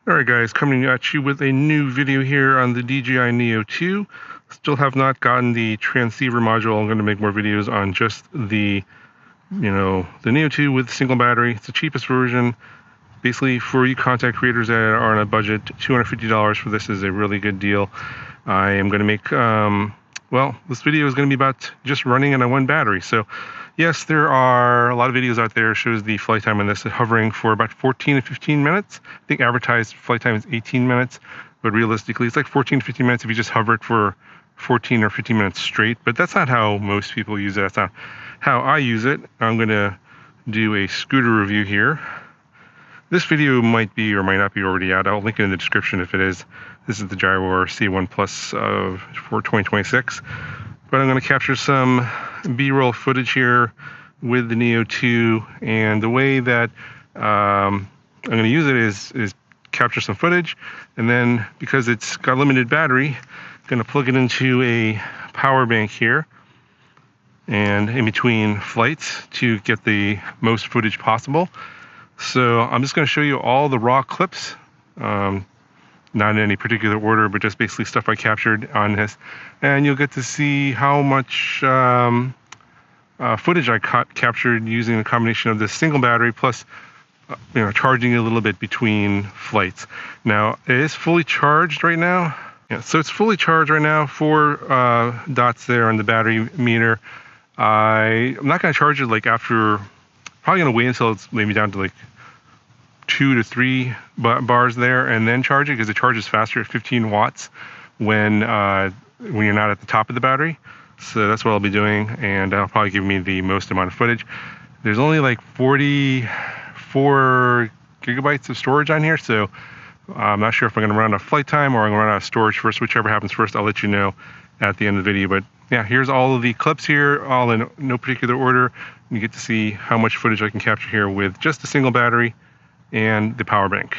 Alright guys, coming at you with a new video here on the DJI NEO 2. Still have not gotten the transceiver module. I'm going to make more videos on just the NEO 2 with single battery. It's the cheapest version. Basically, for you content creators that are on a budget, $250 for this is a really good deal. I am going to make, this video is going to be about just running on a one battery. So, yes, there are a lot of videos out there shows the flight time on this hovering for about 14 to 15 minutes. I think advertised flight time is 18 minutes, but realistically, it's like 14 to 15 minutes if you just hover it for 14 or 15 minutes straight. But that's not how most people use it. That's not how I use it. I'm going to do a scooter review here. This video might be or might not be already out. I'll link it in the description if it is. This is the Gyro C1 Plus for 2026. But I'm going to capture some B-roll footage here with the NEO 2. And the way that I'm going to use it is capture some footage. And then because it's got limited battery, I'm going to plug it into a power bank here. And in between flights to get the most footage possible. So I'm just going to show you all the raw clips, not in any particular order, but just basically stuff I captured on this. And you'll get to see how much footage I captured using a combination of this single battery plus charging it a little bit between flights. Now, it is fully charged right now. Yeah, so it's fully charged right now, 4 dots there on the battery meter. I'm not going to charge it like after, probably going to wait until it's maybe down to like 2 to 3 bars there and then charge it, because it charges faster at 15 watts when you're not at the top of the battery. So that's what I'll be doing, and that'll probably give me the most amount of footage. There's only like 44 gigabytes of storage on here, so I'm not sure if I'm going to run out of flight time or I'm going to run out of storage first. Whichever happens first, I'll let you know at the end of the video. But yeah, here's all of the clips here, all in no particular order. You get to see how much footage I can capture here with just a single battery and the power bank.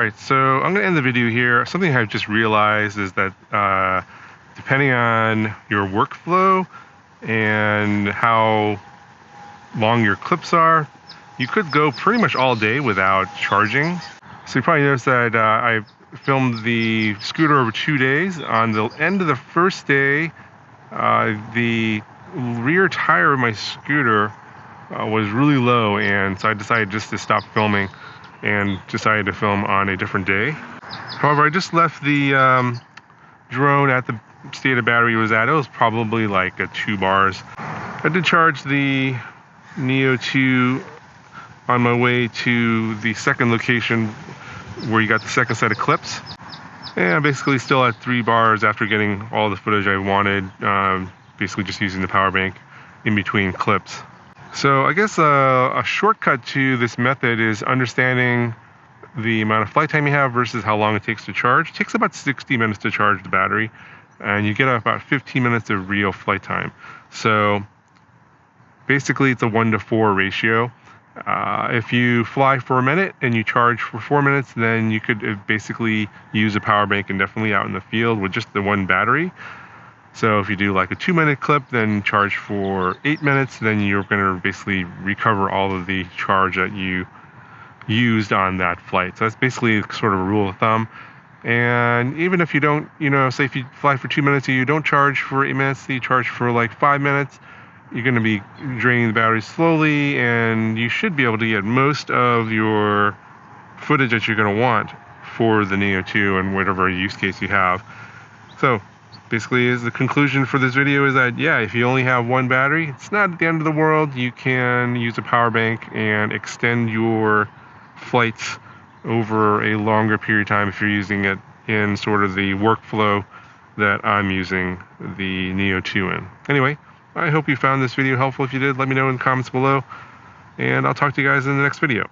Alright, so I'm going to end the video here. Something I've just realized is that depending on your workflow and how long your clips are, you could go pretty much all day without charging. So you probably noticed that I filmed the scooter over 2 days. On the end of the first day, the rear tire of my scooter was really low, and so I decided just to stop filming and decided to film on a different day. However, I just left the drone at the state of battery it was at. It was probably like 2 bars. I did charge the Neo 2 on my way to the second location where you got the second set of clips. And I'm basically still at 3 bars after getting all the footage I wanted, basically just using the power bank in between clips. So I guess a shortcut to this method is understanding the amount of flight time you have versus how long it takes to charge. It takes about 60 minutes to charge the battery, and you get about 15 minutes of real flight time. So basically it's a 1-to-4 ratio. If you fly for a minute and you charge for 4 minutes, then you could basically use a power bank indefinitely out in the field with just the one battery. So if you do like a 2-minute clip, then charge for 8 minutes, then you're going to basically recover all of the charge that you used on that flight. So that's basically sort of a rule of thumb. And even if you don't, say if you fly for 2 minutes and you don't charge for 8 minutes, you charge for like 5 minutes, you're going to be draining the battery slowly, and you should be able to get most of your footage that you're going to want for the Neo 2 and whatever use case you have. So basically, is the conclusion for this video is that, yeah, if you only have one battery, it's not the end of the world. You can use a power bank and extend your flights over a longer period of time if you're using it in sort of the workflow that I'm using the Neo 2 in. Anyway, I hope you found this video helpful. If you did, let me know in the comments below, and I'll talk to you guys in the next video.